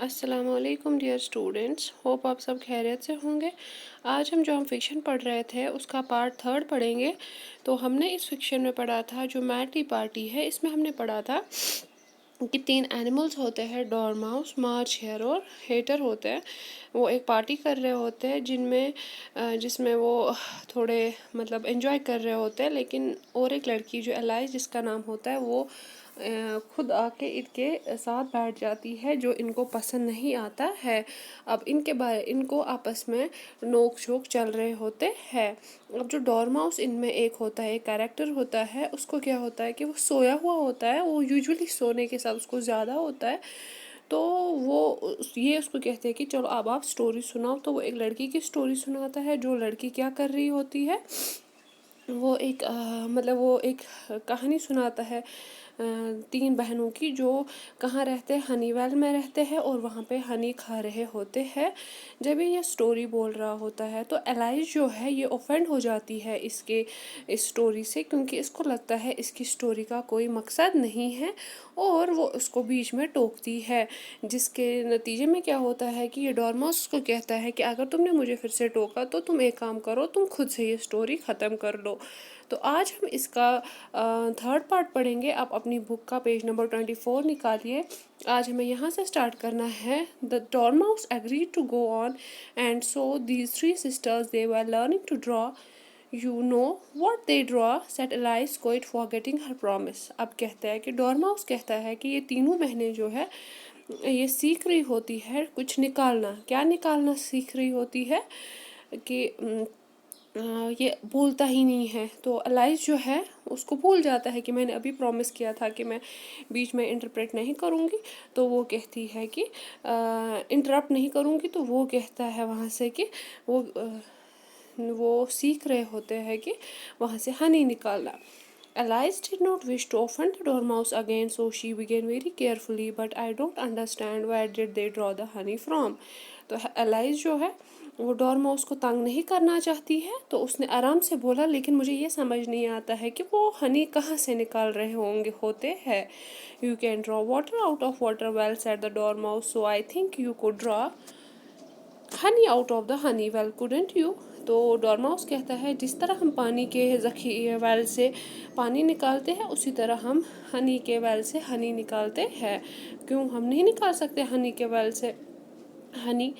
अस्सलाम वालेकुम dear students, hope आप सब खैरियत से होंगे। आज हम फिक्शन पढ़ रहे थे उसका पार्ट 3 पढ़ेंगे। तो हमने इस फिक्शन में पढ़ा था जो मैड टी पार्टी है, इसमें हमने पढ़ा था कि 3 एनिमल्स होते हैं, डॉरमाउस, मार्च हेयर और हेटर होते हैं। वो एक पार्टी कर रहे होते हैं जिसमें वो थोड़े मतलब एंजॉय कर रहे होते हैं, लेकिन और एक लड़की जो एलाइज जिसका नाम होता है वो खुद आके इनके साथ बैठ जाती है, जो इनको पसंद नहीं आता है। अब इनको आपस में नोक झोंक चल रहे होते हैं। अब जो डॉरमाउस इनमें एक होता है, एक कैरेक्टर होता है, उसको क्या होता है कि वो सोया हुआ होता है। वो यूजुअली सोने के साथ उसको ज़्यादा होता है। तो ये उसको कहते हैं कि चलो अब आप स्टोरी सुनाओ। तो वो एक लड़की की स्टोरी सुनाता है। जो लड़की क्या कर रही होती है, वो एक कहानी सुनाता है 3 बहनों की, जो कहाँ रहते हैं, हनीवेल में रहते हैं और वहाँ पे हनी खा रहे होते हैं। जब ये स्टोरी बोल रहा होता है तो एलाइज जो है ये ऑफेंड हो जाती है इस स्टोरी से, क्योंकि इसको लगता है इसकी स्टोरी का कोई मकसद नहीं है और वो उसको बीच में टोकती है। जिसके नतीजे में क्या होता है कि ये डॉर्मोस को कहता है कि अगर तुमने मुझे फिर से टोका तो तुम एक काम करो, तुम खुद से ये स्टोरी ख़त्म कर लो। तो आज हम इसका 3rd पार्ट पढ़ेंगे। आप अपनी बुक का पेज नंबर 24 निकालिए। आज हमें यहाँ से स्टार्ट करना है। The dormouse agreed to go on and so these 3 sisters they were learning to draw. You know what they draw, said Alice, quite forgetting her promise. अब कहता है कि डॉरमाउस कहता है कि ये तीनों बहनें जो है ये सीख रही होती है कुछ निकालना। क्या निकालना सीख रही होती है कि ये बोलता ही नहीं है। तो अलाइज जो है उसको भूल जाता है कि मैंने अभी प्रॉमिस किया था कि मैं बीच में इंटरप्रेट नहीं करूँगी। तो वो कहती है कि इंटरप्ट नहीं करूँगी। तो वो कहता है वहाँ से कि वो सीख रहे होते हैं कि वहाँ से हनी निकालना। Alice did not wish to offend the dormouse again, so she began very carefully, but I don't understand where did they draw the honey from. तो एलाइज जो है वो डॉरमाउस को तंग नहीं करना चाहती है, तो उसने आराम से बोला, लेकिन मुझे ये समझ नहीं आता है कि वो हनी कहाँ से निकाल रहे होते हैं। You can draw water out of water well, said the dormouse, so I think you could draw honey out of the honey well, couldn't you. तो डॉरमाउस कहता है जिस तरह हम पानी के वेल से पानी निकालते हैं, उसी तरह हम हनी के वेल से हनी निकालते हैं। क्यों हम नहीं निकाल सकते हनी के वेल से honey?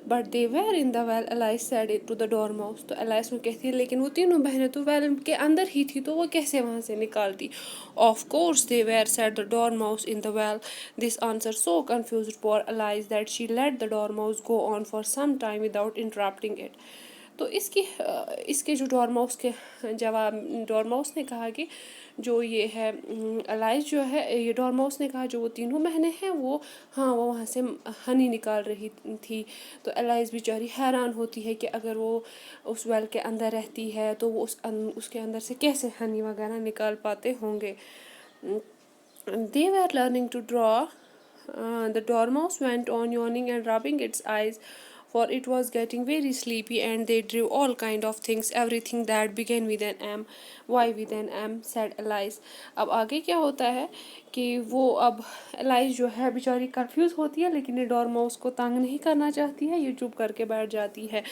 But they were in the well, Alice said it to the dormouse. तो एलाइस वो कहती है लेकिन वो तीनों बहनें तो वेल के अंदर ही थी, तो वो कैसे वहाँ से निकालती? Of course they were, said the dormouse, in the well. This answer so confused poor Alice that she let the dormouse go on for some time without interrupting it. तो इसके जो डॉरमाउस ने कहा कि जो ये है एलाइज जो है, ये डॉरमाउस ने कहा जो वो तीनों बहनें हैं वो वो वहाँ से हनी निकाल रही थी। तो एलाइज बेचारी हैरान होती है कि अगर वो उस वेल के अंदर रहती है तो वो उसके अंदर से कैसे हनी वगैरह निकाल पाते होंगे। They were learning to draw. The dormouse went on yawning and rubbing its eyes, for it was getting very sleepy, and they drew all kind of things, everything that began with an M. Why with an M, said Alice. अब आगे क्या होता है कि वो अब allies जो है बेचारी कंफ्यूज होती है, लेकिन ये डॉरमाउस को तंग नहीं करना चाहती है, ये चुप करके बैठ जाती है।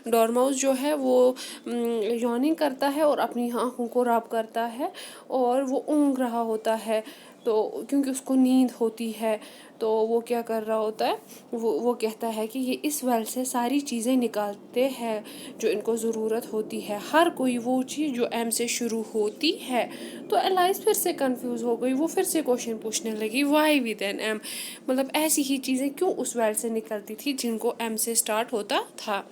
डॉरमाउस जो है वो यॉर्निंग करता है और अपनी आँखों को रब करता है और वो ऊँग रहा होता है, तो क्योंकि उसको नींद होती है। तो वो क्या कर रहा होता है, वो कहता है कि ये इस वेल से सारी चीज़ें निकालते हैं जो इनको ज़रूरत होती है, हर कोई वो चीज़ जो एम से शुरू होती है। तो एलाइस फिर से कंफ्यूज हो गई, वो फिर से क्वेश्चन पूछने लगी, वाई विद एन एम, मतलब ऐसी ही चीज़ें क्यों उस वेल से निकलती थी जिनको एम से स्टार्ट होता था।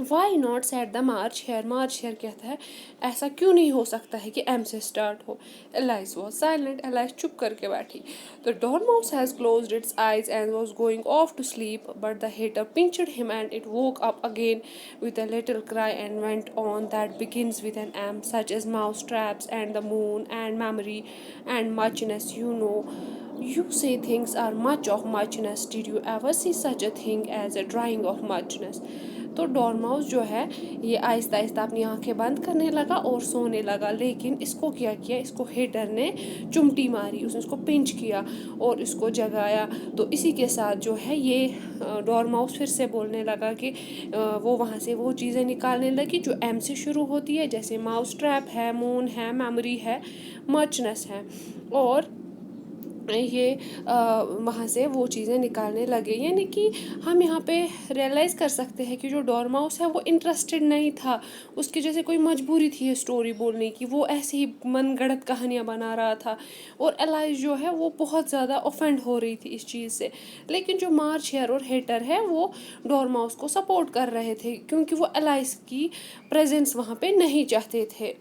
Why not, said the March Hare. March Hare कहता है ऐसा क्यों नहीं हो सकता है कि एम से स्टार्ट हो। एलाइस वॉज साइलेंट, एलाइस चुप करके बैठी। तो dormouse has closed its eyes and was going off to sleep, but the hatter pinched him and it woke up again with a little cry and went on that begins with an M, such as mouse traps and the moon and memory and muchness. You know, you say things are much of muchness. Did you ever see such a thing as a drawing of muchness? تو डॉर्माउस जो है ये आहिस्ता आहिस्ता अपनी आंखें बंद करने लगा और सोने लगा, लेकिन इसको क्या किया, इसको हेटर ने चुमटी मारी, उसने इसको पिंच किया और इसको जगाया। तो इसी के साथ जो है ये डॉर्माउस फिर से बोलने लगा कि वो वहाँ से वो चीज़ें निकालने लगी जो एम से शुरू होती है, जैसे माउस ट्रैप है, मून है, मेमोरी है, मर्चनेस है, और ये वहाँ से वो चीज़ें निकालने लगे। यानी कि हम यहाँ पे रियलाइज़ कर सकते हैं कि जो डॉर्माउस है वो इंटरेस्टेड नहीं था, उसकी जैसे कोई मजबूरी थी ये स्टोरी बोलने की, वो ऐसे ही मन गढ़ंत कहानियाँ बना रहा था, और एलाइज जो है वो बहुत ज़्यादा ऑफेंड हो रही थी इस चीज़ से। लेकिन जो मार्च हेयर और हेटर है वो डॉर्माउस को सपोर्ट कर रहे थे, क्योंकि वो एलाइज की प्रेजेंस वहाँ पे नहीं चाहते थे।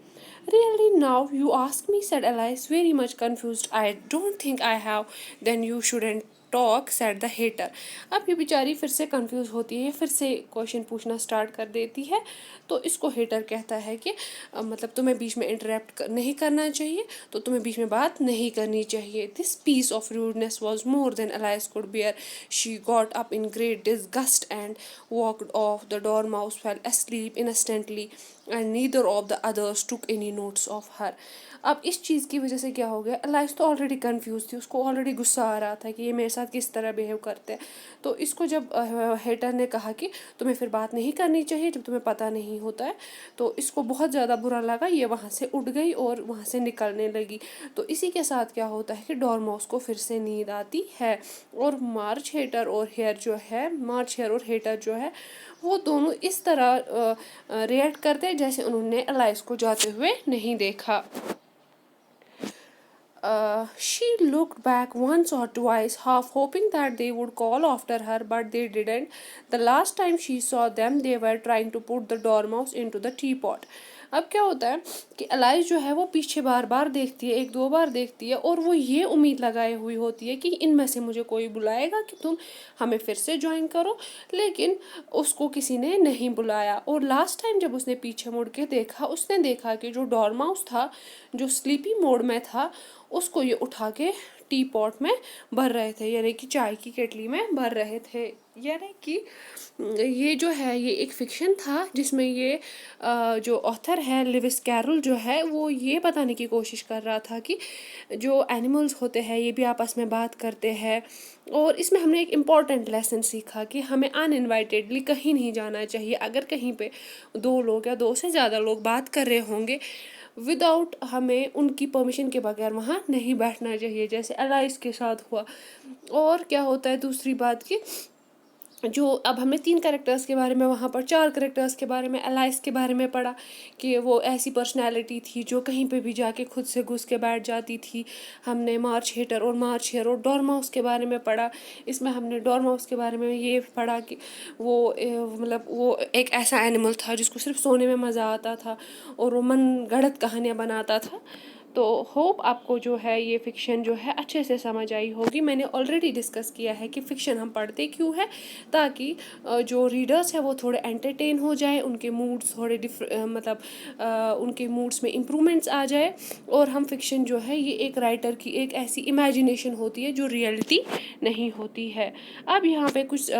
Really, now you ask me, said Alice, very much confused. I don't think I have. Then you shouldn't talk, said the hater. अब ये बेचारी फिर से कंफ्यूज होती है, फिर से क्वेश्चन पूछना स्टार्ट कर देती है। तो इसको हेटर कहता है कि मतलब तुम्हें बीच में इंटरप्ट नहीं करना चाहिए, तो तुम्हें बीच में बात नहीं करनी चाहिए। This piece of rudeness was more than Alice could bear. She got up in great disgust and walked off. The dormouse fell asleep instantly and neither of the others took any notes of her. अब इस चीज़ की वजह से क्या हो गया, alias तो already confuse थी, उसको ऑलरेडी गुस्सा आ रहा था कि ये मेरे साथ किस तरह बिहेव करते हैं। तो इसको जब हेटर ने कहा कि तुम्हें फिर बात नहीं करनी चाहिए जब तुम्हें पता नहीं होता है, तो इसको बहुत ज़्यादा बुरा लगा, ये वहाँ से उठ गई और वहाँ से निकलने लगी। तो इसी के साथ क्या होता है कि डॉर्माउस को फिर से नींद आती है, और मार्च हेटर और हेटर जो है वो दोनों इस तरह रिएक्ट करते हैं जैसे उन्होंने एलाइस को जाते हुए नहीं देखा। She looked back once or twice, half hoping that they would call after her, but they didn't. The last time she saw them, they were trying to put the dormouse into the teapot. अब क्या होता है कि alias जो है वो पीछे बार बार देखती है, एक दो बार देखती है, और वो ये उम्मीद लगाए हुई होती है कि इनमें से मुझे कोई बुलाएगा कि तुम हमें फिर से ज्वाइन करो, लेकिन उसको किसी ने नहीं बुलाया। और लास्ट टाइम जब उसने पीछे मुड़ के देखा, उसने देखा कि जो डॉर्माउस था, जो स्लीपी मोड में था, उसको ये उठा के टी पॉट में भर रहे थे, यानी कि चाय की केटली में भर रहे थे। यानी कि ये जो है ये एक फिक्शन था जिसमें ये जो ऑथर है लिविस कैरोल जो है वो ये बताने की कोशिश कर रहा था कि जो एनिमल्स होते हैं ये भी आपस में बात करते हैं। और इसमें हमने एक इम्पॉर्टेंट लेसन सीखा कि हमें अनइनवाइटेडली कहीं नहीं जाना चाहिए। अगर कहीं पे दो लोग या दो से ज़्यादा लोग बात कर रहे होंगे विदाउट हमें उनकी परमिशन के बगैर वहाँ नहीं बैठना चाहिए, जैसे एलाइस के साथ हुआ। और क्या होता है दूसरी बात कि जो अब हमने 3 कैरेक्टर्स के बारे में, वहाँ पर 4 कैरेक्टर्स के बारे में, एलाइस के बारे में पढ़ा कि वो ऐसी पर्सनैलिटी थी जो कहीं पे भी जाके खुद से घुस के बैठ जाती थी। हमने मार्च हेयर और डॉर्माउस के बारे में पढ़ा। इसमें हमने डॉर्माउस के बारे में ये पढ़ा कि वो मतलब वो एक ऐसा एनिमल था जिसको सिर्फ सोने में मज़ा आता था और वो मन गढ़ंत कहानियाँ बनाता था। तो होप आपको जो है ये फ़िक्शन जो है अच्छे से समझ आई होगी। मैंने ऑलरेडी डिस्कस किया है कि फ़िक्शन हम पढ़ते क्यों है, ताकि जो रीडर्स है वो थोड़े एंटरटेन हो जाए, उनके मूड्स थोड़े उनके मूड्स में इम्प्रूवमेंट्स आ जाए। और हम फ़िक्शन जो है ये एक राइटर की एक ऐसी इमेजिनेशन होती है जो रियलिटी नहीं होती है। अब यहाँ पे कुछ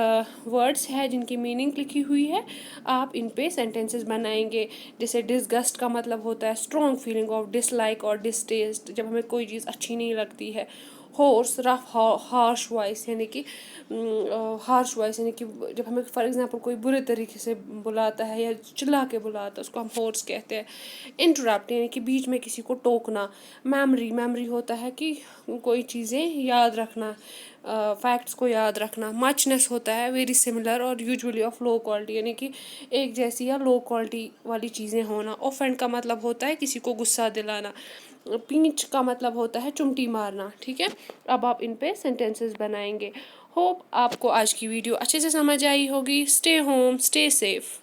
वर्ड्स है जिनकी मीनिंग लिखी हुई है, आप इन पे सेंटेंसेस बनाएंगे। जैसे डिसगस्ट का मतलब होता है स्ट्रॉन्ग फीलिंग ऑफ डिसलाइक और डिसटेस्ट, जब हमें कोई चीज़ अच्छी नहीं लगती है। होर्स रफ हार्श वॉइस यानी कि जब हमें फॉर एग्जांपल कोई बुरे तरीके से बुलाता है या चिल्ला के बुलाता है उसको हम होर्स कहते हैं। इंटरप्ट यानी कि बीच में किसी को टोकना। मेमोरी होता है कि कोई चीज़ें याद रखना, फैक्ट्स को याद रखना। मचनेस होता है वेरी सिमिलर और यूजुअली ऑफ लो क्वालिटी यानी कि एक जैसी या लो क्वालिटी वाली चीज़ें होना। ऑफेंड का मतलब होता है किसी को गुस्सा दिलाना। पींच का मतलब होता है चुमटी मारना। ठीक है, अब आप इन पे सेंटेंसेस बनाएंगे। होप आपको आज की वीडियो अच्छे से समझ आई होगी। Stay home, stay safe.